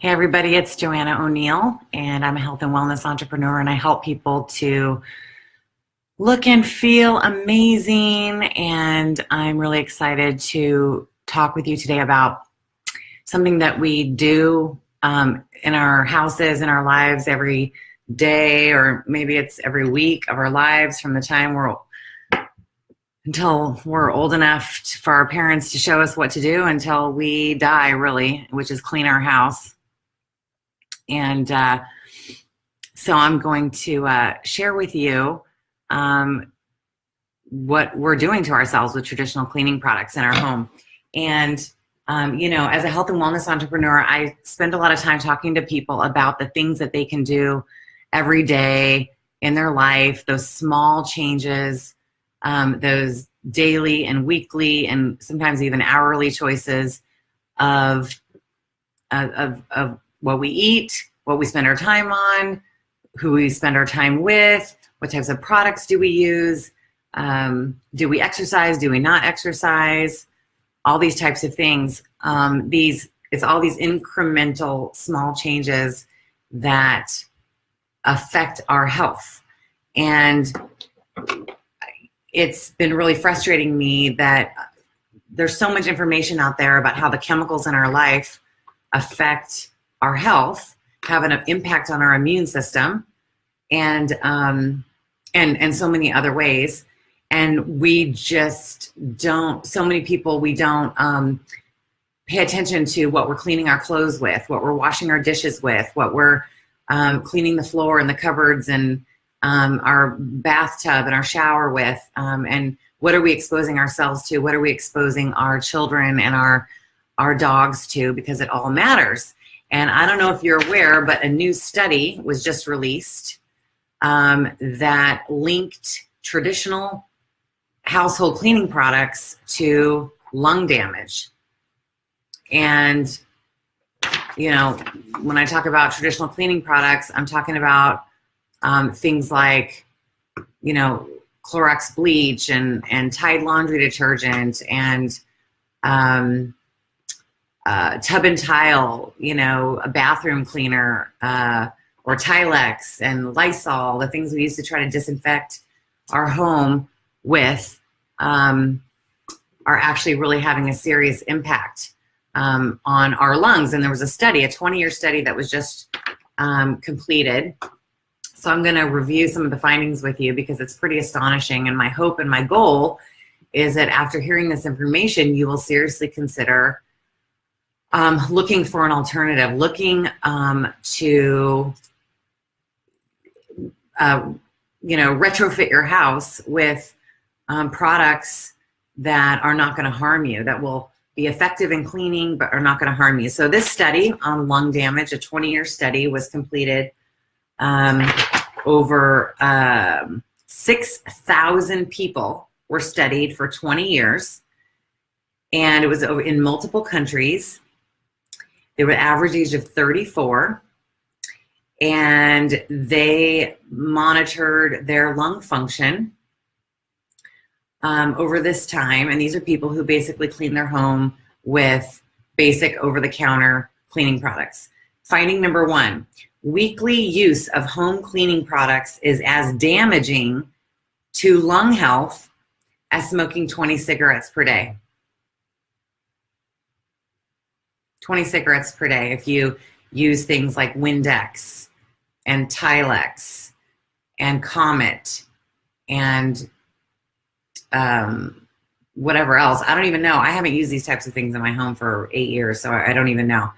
Hey everybody, it's Joanna O'Neill, and I'm a health and wellness entrepreneur, and I help people to look and feel amazing. And I'm really excited to talk with you today about something that we do in our houses, in our lives every day, or maybe it's every week of our lives from the time until we're old enough for our parents to show us what to do until we die, really, which is clean our house. And so I'm going to share with you what we're doing to ourselves with traditional cleaning products in our home. And, as a health and wellness entrepreneur, I spend a lot of time talking to people about the things that they can do every day in their life, those small changes, those daily and weekly and sometimes even hourly choices of what we eat, what we spend our time on, who we spend our time with, what types of products do we use, do we exercise, do we not exercise, all these types of things. It's all these incremental small changes that affect our health. And it's been really frustrating me that there's so much information out there about how the chemicals in our life affect our health, have an impact on our immune system, and so many other ways. And we just don't, so many people, we don't pay attention to what we're cleaning our clothes with, what we're washing our dishes with, what we're cleaning the floor and the cupboards and our bathtub and our shower with, and what are we exposing ourselves to? What are we exposing our children and our dogs to? Because it all matters. And I don't know if you're aware, but a new study was just released that linked traditional household cleaning products to lung damage. And, when I talk about traditional cleaning products, I'm talking about things like, Clorox bleach and Tide laundry detergent and tub and tile, a bathroom cleaner, or Tilex and Lysol, the things we use to try to disinfect our home with, are actually really having a serious impact on our lungs. And there was a 20-year study that was just completed. So I'm going to review some of the findings with you because it's pretty astonishing. And my hope and my goal is that after hearing this information, you will seriously consider looking for an alternative, looking to retrofit your house with products that are not going to harm you, that will be effective in cleaning but are not going to harm you. So this study on lung damage, a 20-year study, was completed over 6,000 people were studied for 20 years, and it was in multiple countries. They were average age of 34, and they monitored their lung function over this time. And these are people who basically clean their home with basic over-the-counter cleaning products. Finding number 1, weekly use of home cleaning products is as damaging to lung health as smoking 20 cigarettes per day. 20 cigarettes per day if you use things like Windex and Tilex and Comet and whatever else. I don't even know. I haven't used these types of things in my home for 8 years, so I don't even know.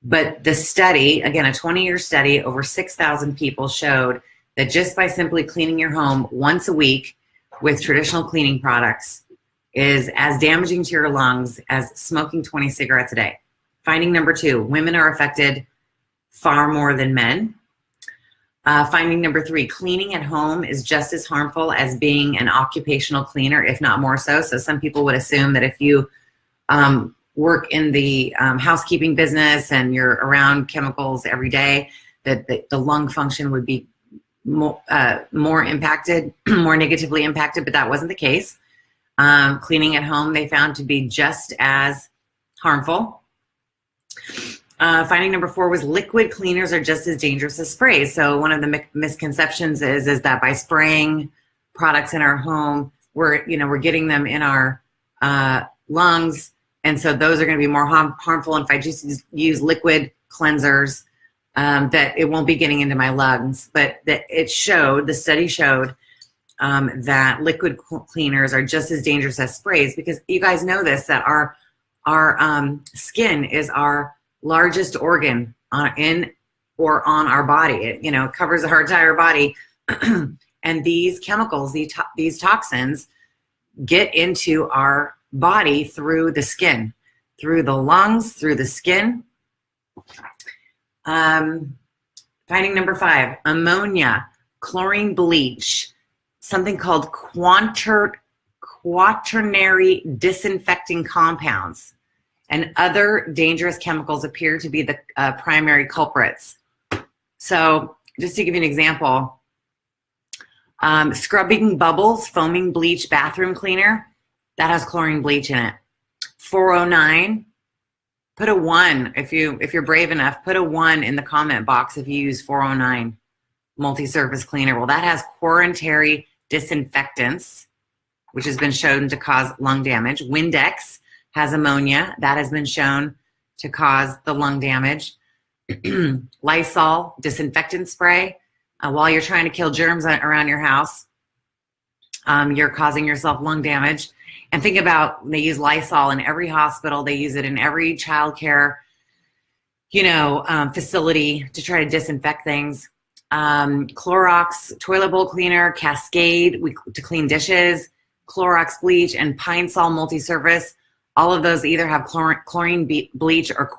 But the study, again, a 20-year study, over 6,000 people, showed that just by simply cleaning your home once a week with traditional cleaning products is as damaging to your lungs as smoking 20 cigarettes a day. Finding number 2, women are affected far more than men. Finding number 3, cleaning at home is just as harmful as being an occupational cleaner, if not more so. So some people would assume that if you work in the housekeeping business and you're around chemicals every day, that the lung function would be more impacted, more negatively impacted, but that wasn't the case. Cleaning at home they found to be just as harmful. Finding number 4 was liquid cleaners are just as dangerous as sprays. So one of the misconceptions is that by spraying products in our home, we're getting them in our lungs, and so those are going to be more harmful. And if I just use liquid cleansers, that it won't be getting into my lungs. But the study showed that liquid cleaners are just as dangerous as sprays, because you guys know this, that our skin is our largest organ on our body. It covers our entire body. And these chemicals, these toxins, get into our body through the skin, through the lungs, through the skin. Finding number 5, ammonia, chlorine bleach, something called quaternary disinfecting compounds, and other dangerous chemicals appear to be the primary culprits. So just to give you an example, scrubbing bubbles, foaming bleach bathroom cleaner, that has chlorine bleach in it. 409, put a 1 if you're brave enough. Put a 1 in the comment box if you use 409 multi-surface cleaner. Well, that has quaternary disinfectants, which has been shown to cause lung damage. Windex has ammonia, that has been shown to cause the lung damage. Lysol disinfectant spray. While you're trying to kill germs around your house, you're causing yourself lung damage. And think about, they use Lysol in every hospital. They use it in every childcare, facility to try to disinfect things. Clorox toilet bowl cleaner, Cascade to clean dishes, Clorox bleach, and Pine Sol multi-surface. All of those either have chlorine bleach or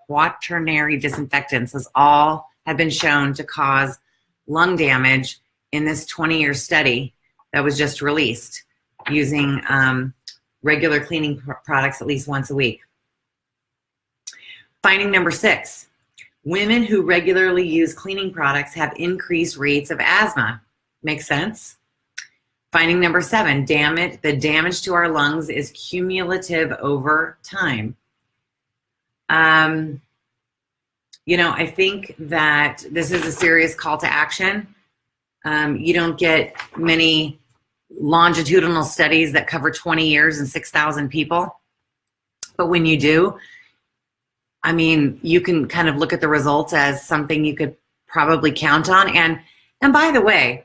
quaternary disinfectants. Those all have been shown to cause lung damage in this 20-year study that was just released using regular cleaning products at least once a week. Finding number 6, women who regularly use cleaning products have increased rates of asthma. Makes sense? Finding number 7, the damage to our lungs is cumulative over time. I think that this is a serious call to action. You don't get many longitudinal studies that cover 20 years and 6,000 people. But when you do, you can kind of look at the results as something you could probably count on. And by the way,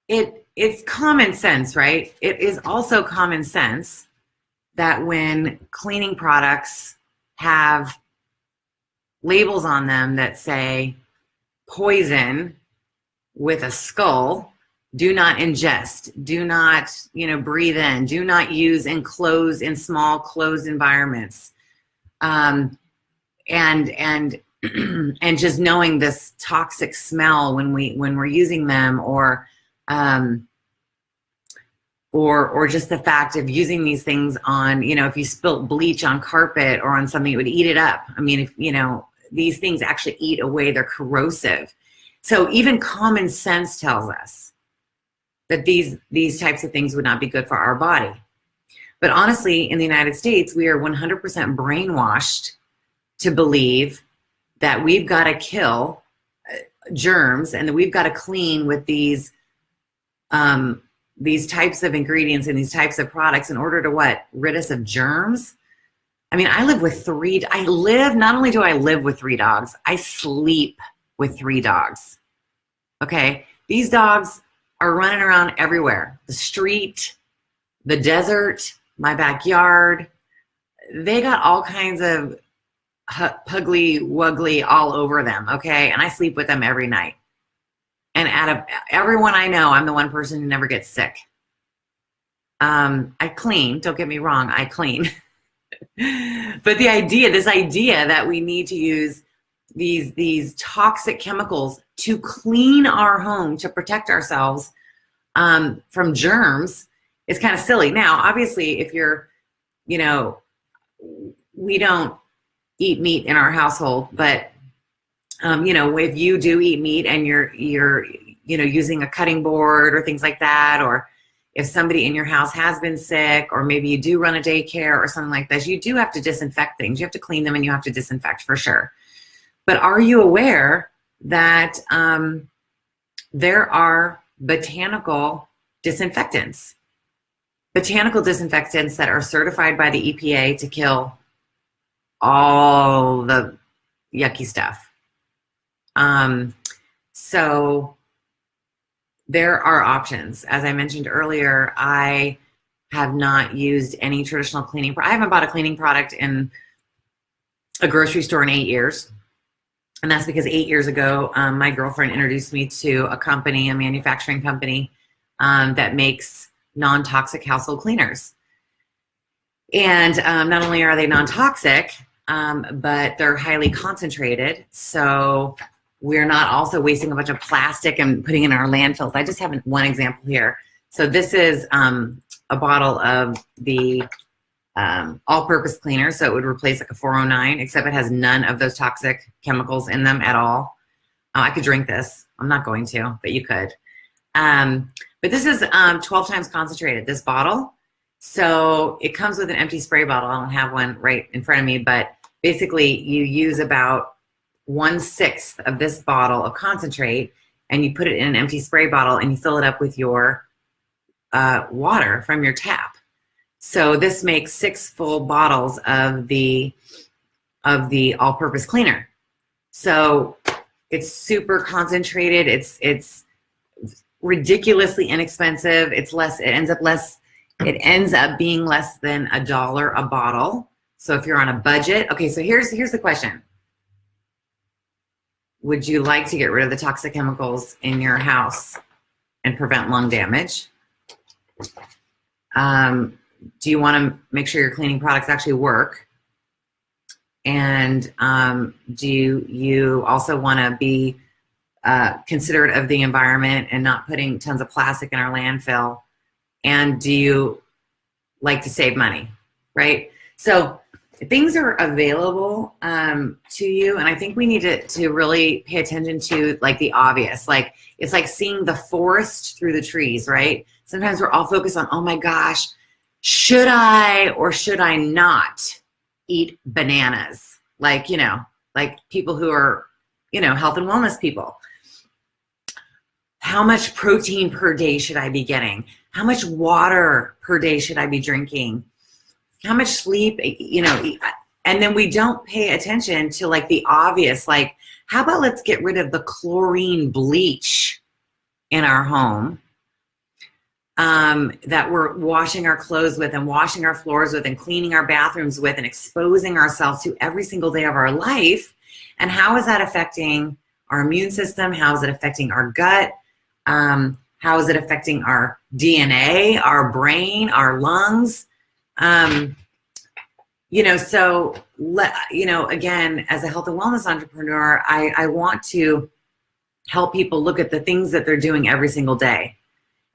it's common sense, right? It is also common sense that when cleaning products have labels on them that say poison with a skull, do not ingest, do not, breathe in, do not use in small closed environments. And just knowing this toxic smell when we're using them, or just the fact of using these things on, if you spilt bleach on carpet or on something, it would eat it up. These things actually eat away, they're corrosive. So even common sense tells us that these types of things would not be good for our body. But honestly, in the United States, we are 100% brainwashed to believe that we've got to kill germs and that we've got to clean with these types of ingredients and these types of products in order to rid us of germs. Not only do I live with 3 dogs, I sleep with 3 dogs. Okay, these dogs are running around everywhere. The street, the desert, my backyard. They got all kinds of puggly wuggly all over them, okay? And I sleep with them every night. And out of everyone I know, I'm the one person who never gets sick. I clean, don't get me wrong, I clean. But this idea that we need to use these toxic chemicals to clean our home, to protect ourselves from germs, is kind of silly. Now, obviously, if you're, we don't eat meat in our household, but if you do eat meat and you're using a cutting board or things like that, or if somebody in your house has been sick, or maybe you do run a daycare or something like this, you do have to disinfect things. You have to clean them and you have to disinfect for sure. But are you aware that there are botanical disinfectants that are certified by the EPA to kill all the yucky stuff? So there are options. As I mentioned earlier, I have not used any traditional cleaning. I haven't bought a cleaning product in a grocery store in 8 years. And that's because 8 years ago, my girlfriend introduced me to a company, a manufacturing company that makes non-toxic household cleaners. And not only are they non-toxic, but they're highly concentrated. So we're not also wasting a bunch of plastic and putting it in our landfills. I just have one example here. So this is a bottle of the all-purpose cleaner. So it would replace like a 409, except it has none of those toxic chemicals in them at all. I could drink this. I'm not going to, but you could. But this is 12 times concentrated, this bottle. So it comes with an empty spray bottle. I don't have one right in front of me, but basically you use about 1/6 of this bottle of concentrate, and you put it in an empty spray bottle and you fill it up with your water from your tap. So this makes 6 full bottles of the all-purpose cleaner. So it's super concentrated. It's ridiculously inexpensive. It ends up being less than $1 a bottle. So if you're on a budget, okay, so here's the question. Would you like to get rid of the toxic chemicals in your house and prevent lung damage? Do you want to make sure your cleaning products actually work? And do you also want to be considerate of the environment and not putting tons of plastic in our landfill? And do you like to save money, right? So things are available to you, and I think we need to really pay attention to like the obvious. Like it's like seeing the forest through the trees, right? Sometimes we're all focused on, oh my gosh, should I or should I not eat bananas? Like, like people who are, health and wellness people. How much protein per day should I be getting? How much water per day should I be drinking? How much sleep, and then we don't pay attention to like the obvious, like how about let's get rid of the chlorine bleach in our home that we're washing our clothes with and washing our floors with and cleaning our bathrooms with and exposing ourselves to every single day of our life. And how is that affecting our immune system? How is it affecting our gut? How is it affecting our DNA, our brain, our lungs? So again, as a health and wellness entrepreneur, I want to help people look at the things that they're doing every single day.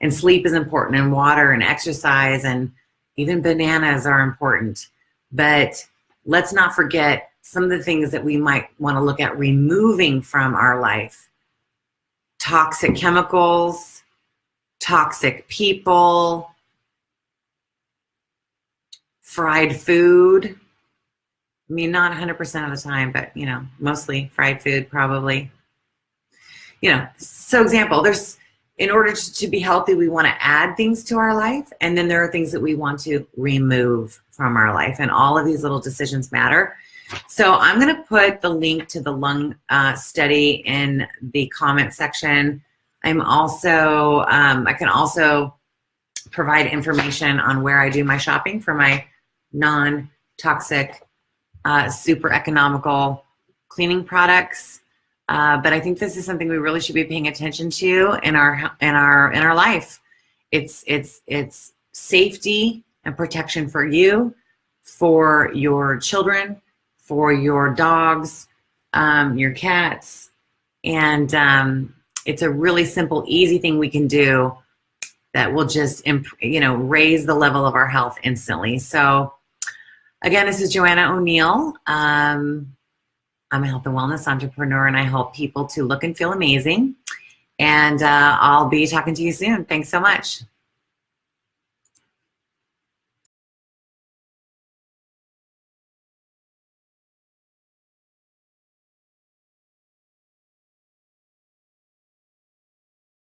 And sleep is important, and water and exercise, and even bananas are important. But let's not forget some of the things that we might want to look at removing from our life. Toxic chemicals, toxic people, fried food. I mean, not 100% of the time, but, mostly fried food probably. So example, in order to be healthy, we want to add things to our life, and then there are things that we want to remove from our life, and all of these little decisions matter. So I'm going to put the link to the lung study in the comment section. I'm also, I can also provide information on where I do my shopping for my non-toxic, super economical cleaning products. But I think this is something we really should be paying attention to in our life. It's safety and protection for you, for your children, for your dogs, your cats, and it's a really simple, easy thing we can do that will just raise the level of our health instantly. So again, this is Joanna O'Neill. I'm a health and wellness entrepreneur, and I help people to look and feel amazing. And I'll be talking to you soon. Thanks so much.